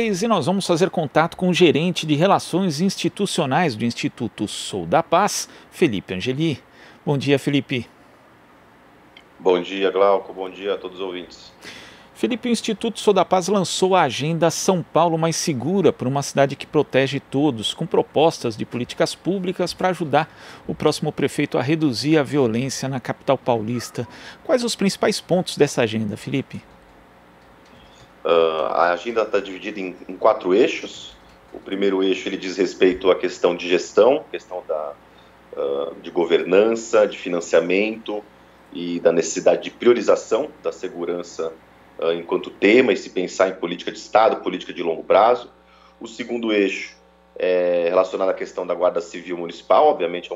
E nós vamos fazer contato com o gerente de Relações Institucionais do Instituto Sou da Paz, Felipe Angeli. Bom dia, Felipe. Bom dia, Glauco. Bom dia a todos os ouvintes. Felipe, o Instituto Sou da Paz lançou a agenda São Paulo Mais Segura por uma cidade que protege todos, com propostas de políticas públicas para ajudar o próximo prefeito a reduzir a violência na capital paulista. Quais os principais pontos dessa agenda, Felipe? A agenda está dividida em 4 eixos. O primeiro eixo ele diz respeito à questão de gestão, questão de governança, de financiamento e da necessidade de priorização da segurança enquanto tema e se pensar em política de Estado, política de longo prazo. O segundo eixo é relacionado à questão da Guarda Civil Municipal, obviamente é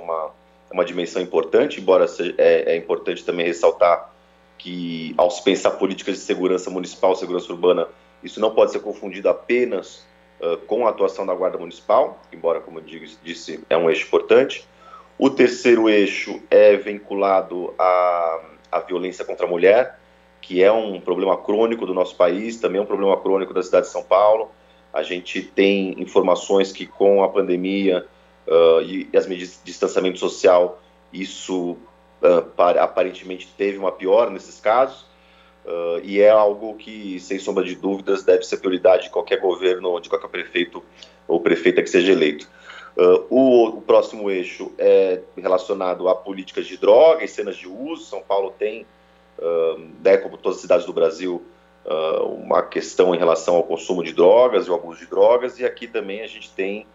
uma dimensão importante, embora é importante também ressaltar que ao se pensar políticas de segurança municipal, segurança urbana, isso não pode ser confundido apenas com a atuação da Guarda Municipal, embora, como eu disse, é um eixo importante. O terceiro eixo é vinculado à violência contra a mulher, que é um problema crônico do nosso país, também é um problema crônico da cidade de São Paulo. A gente tem informações que com a pandemia e as medidas de distanciamento social, isso aparentemente teve uma piora nesses casos, e é algo que, sem sombra de dúvidas, deve ser prioridade de qualquer governo, de qualquer prefeito ou prefeita que seja eleito. O próximo eixo é relacionado a políticas de droga e cenas de uso. São Paulo tem, como todas as cidades do Brasil, uma questão em relação ao consumo de drogas e ao abuso de drogas, e aqui também a gente tem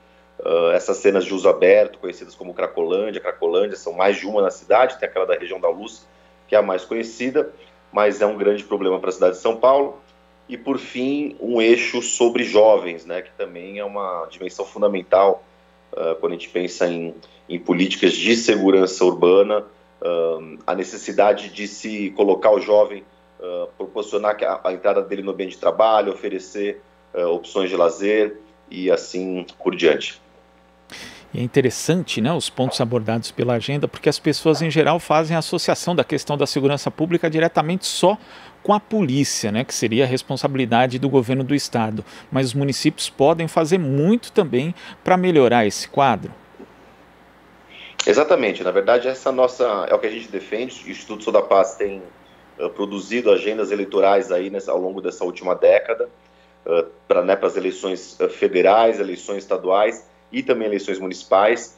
essas cenas de uso aberto, conhecidas como Cracolândia. Cracolândia, são mais de uma na cidade, tem aquela da região da Luz, que é a mais conhecida, mas é um grande problema para a cidade de São Paulo. E, por fim, um eixo sobre jovens, né, que também é uma dimensão fundamental quando a gente pensa em políticas de segurança urbana, a necessidade de se colocar o jovem, proporcionar a entrada dele no ambiente de trabalho, oferecer opções de lazer e assim por diante. E é interessante, né, os pontos abordados pela agenda, porque as pessoas em geral fazem a associação da questão da segurança pública diretamente só com a polícia, né, que seria a responsabilidade do governo do estado. Mas os municípios podem fazer muito também para melhorar esse quadro. Exatamente, na verdade é o que a gente defende. O Instituto Sou da Paz tem produzido agendas eleitorais aí ao longo dessa última década, para as eleições federais, eleições estaduais e também eleições municipais.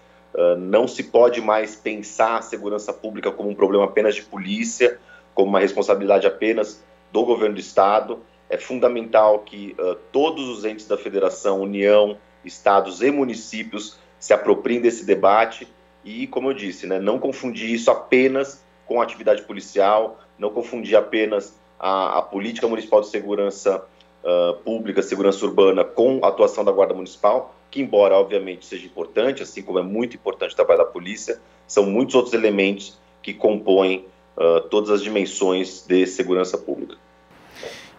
Não se pode mais pensar a segurança pública como um problema apenas de polícia, como uma responsabilidade apenas do governo do estado. É fundamental que todos os entes da federação, União, estados e municípios se apropriem desse debate e, como eu disse, né, não confundir isso apenas com a atividade policial, não confundir apenas a política municipal de segurança pública, segurança urbana, com a atuação da Guarda Municipal, que, embora obviamente seja importante, assim como é muito importante o trabalho da polícia, são muitos outros elementos que compõem todas as dimensões de segurança pública.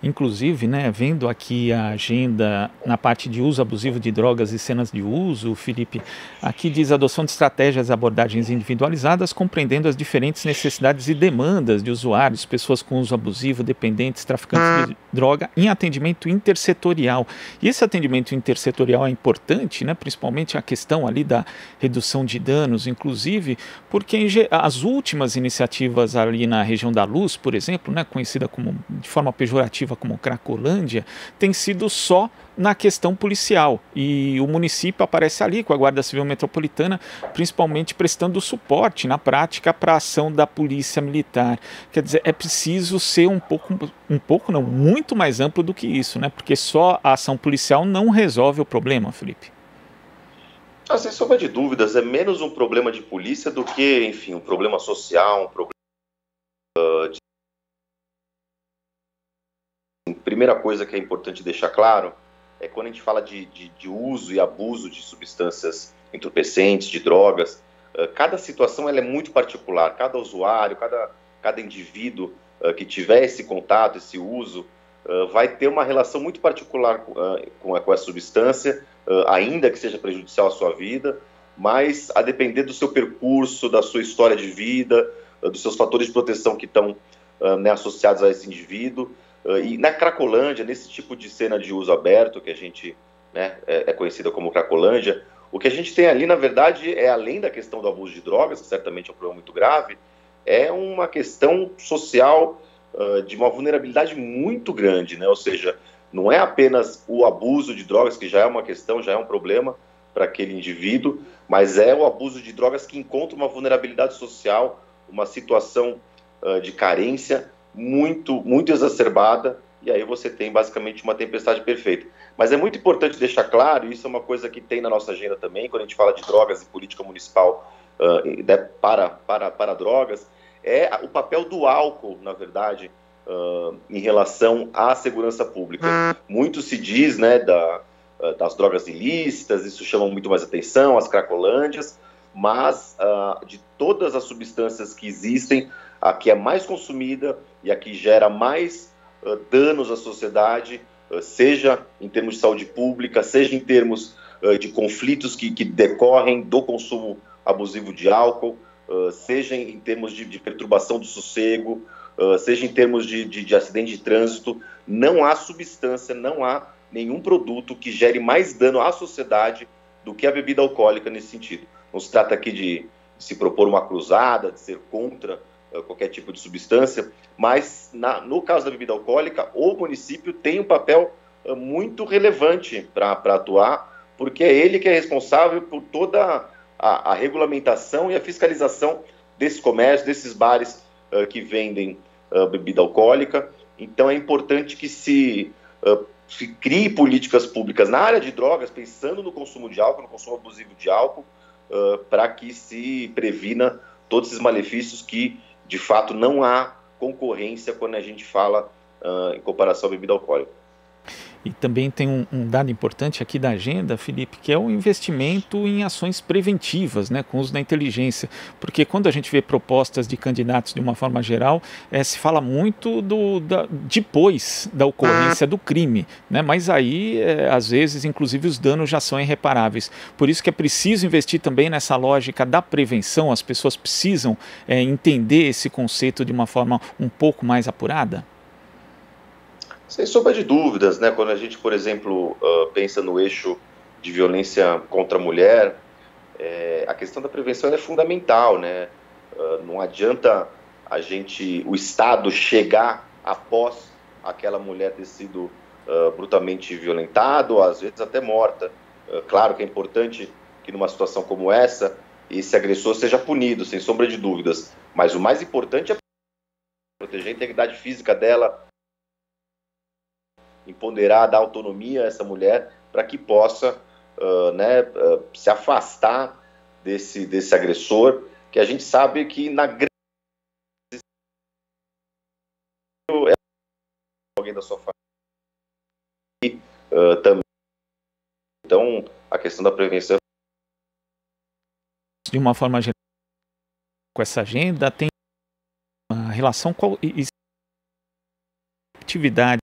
Inclusive, né, vendo aqui a agenda na parte de uso abusivo de drogas e cenas de uso, Felipe, aqui diz adoção de estratégias e abordagens individualizadas, compreendendo as diferentes necessidades e demandas de usuários, pessoas com uso abusivo, dependentes, traficantes de droga, em atendimento intersetorial. E esse atendimento intersetorial é importante, né, principalmente a questão ali da redução de danos, inclusive, porque as últimas iniciativas ali na região da Luz, por exemplo, né, conhecida como, de forma pejorativa, como Cracolândia, tem sido só na questão policial, e o município aparece ali com a Guarda Civil Metropolitana, principalmente prestando suporte na prática para a ação da polícia militar. Quer dizer, é preciso ser muito mais amplo do que isso, né? Porque só a ação policial não resolve o problema, Felipe. Sem sombra de dúvidas, é menos um problema de polícia do que, enfim, um problema social, um problema Primeira coisa que é importante deixar claro é quando a gente fala de uso e abuso de substâncias entorpecentes, de drogas, cada situação ela é muito particular, cada usuário, cada indivíduo que tiver esse contato, esse uso, vai ter uma relação muito particular com essa substância, ainda que seja prejudicial à sua vida, mas a depender do seu percurso, da sua história de vida, dos seus fatores de proteção que estão associados a esse indivíduo, E na Cracolândia, nesse tipo de cena de uso aberto, que a gente, né, é conhecida como Cracolândia, o que a gente tem ali, na verdade, é além da questão do abuso de drogas, que certamente é um problema muito grave, é uma questão social de uma vulnerabilidade muito grande, né? Ou seja, não é apenas o abuso de drogas, que já é uma questão, já é um problema para aquele indivíduo, mas é o abuso de drogas que encontra uma vulnerabilidade social, uma situação de carência muito, muito exacerbada, e aí você tem basicamente uma tempestade perfeita. Mas é muito importante deixar claro, e isso é uma coisa que tem na nossa agenda também, quando a gente fala de drogas e política municipal para drogas, é o papel do álcool, na verdade, em relação à segurança pública. Muito se diz, né, das drogas ilícitas, isso chama muito mais atenção, as cracolândias, mas de todas as substâncias que existem, a que é mais consumida e a que gera mais danos à sociedade, seja em termos de saúde pública, seja em termos de conflitos que decorrem do consumo abusivo de álcool, seja em termos de perturbação do sossego, seja em termos de acidente de trânsito, não há substância, não há nenhum produto que gere mais dano à sociedade do que a bebida alcoólica nesse sentido. Não se trata aqui de se propor uma cruzada, de ser contra qualquer tipo de substância, mas no caso da bebida alcoólica, o município tem um papel muito relevante para atuar, porque é ele que é responsável por toda a regulamentação e a fiscalização desse comércio, desses bares que vendem bebida alcoólica. Então é importante que se crie políticas públicas na área de drogas, pensando no consumo de álcool, no consumo abusivo de álcool, para que se previna todos esses malefícios que, de fato, não há concorrência quando a gente fala em comparação à bebida alcoólica. E também tem um dado importante aqui da agenda, Felipe, que é o investimento em ações preventivas, né, com uso da inteligência. Porque quando a gente vê propostas de candidatos de uma forma geral, se fala muito depois da ocorrência do crime, né, mas aí, às vezes, inclusive, os danos já são irreparáveis. Por isso que é preciso investir também nessa lógica da prevenção, as pessoas precisam entender esse conceito de uma forma um pouco mais apurada. Sem sombra de dúvidas, né? Quando a gente, por exemplo, pensa no eixo de violência contra a mulher, a questão da prevenção é fundamental, né? Não adianta o Estado chegar após aquela mulher ter sido brutalmente violentada, ou às vezes até morta. Claro que é importante que numa situação como essa, esse agressor seja punido, sem sombra de dúvidas, mas o mais importante é proteger a integridade física dela, empoderar, dar autonomia a essa mulher para que possa se afastar desse agressor, que a gente sabe que na grande alguém da sua família também. Então, a questão da prevenção. De uma forma geral, com essa agenda, tem uma relação com atividade.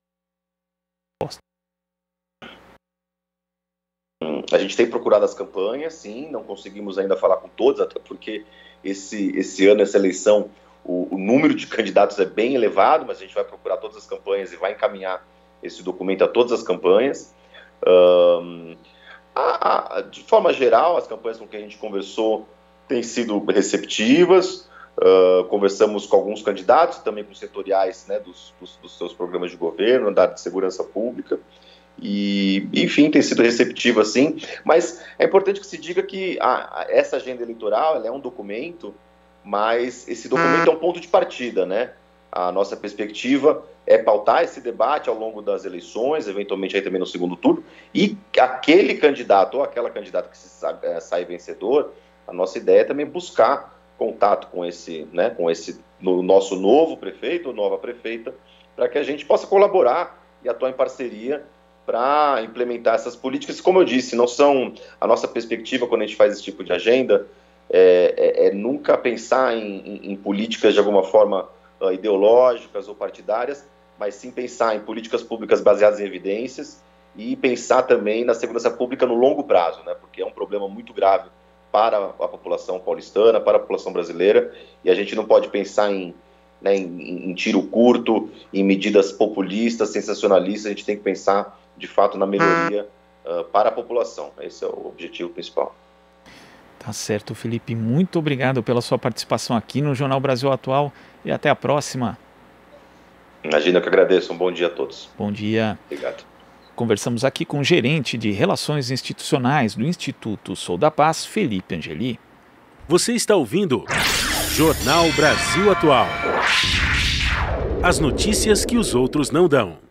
A gente tem procurado as campanhas, sim, não conseguimos ainda falar com todos, até porque esse ano, essa eleição, o número de candidatos é bem elevado, mas a gente vai procurar todas as campanhas e vai encaminhar esse documento a todas as campanhas. De forma geral, as campanhas com que a gente conversou têm sido receptivas, conversamos com alguns candidatos, também com setoriais, né, dos seus programas de governo, da área de segurança pública, e, enfim, tem sido receptivo, assim, mas é importante que se diga que essa agenda eleitoral, ela é um documento, mas esse documento é um ponto de partida, né? A nossa perspectiva é pautar esse debate ao longo das eleições, eventualmente aí também no segundo turno, e aquele candidato ou aquela candidata que sai vencedor, a nossa ideia é também buscar contato com no nosso novo prefeito ou nova prefeita, para que a gente possa colaborar e atuar em parceria para implementar essas políticas. Como eu disse, não são a nossa perspectiva quando a gente faz esse tipo de agenda, é nunca pensar em políticas de alguma forma ideológicas ou partidárias, mas sim pensar em políticas públicas baseadas em evidências e pensar também na segurança pública no longo prazo, né? Porque é um problema muito grave para a população paulistana, para a população brasileira, e a gente não pode pensar em né, em tiro curto, em medidas populistas, sensacionalistas. A gente tem que pensar, de fato, na melhoria para a população. Esse é o objetivo principal. Tá certo, Felipe. Muito obrigado pela sua participação aqui no Jornal Brasil Atual e até a próxima. Imagina, que agradeço. Um bom dia a todos. Bom dia. Obrigado. Conversamos aqui com o gerente de Relações Institucionais do Instituto Sou da Paz, Felipe Angeli. Você está ouvindo Jornal Brasil Atual. As notícias que os outros não dão.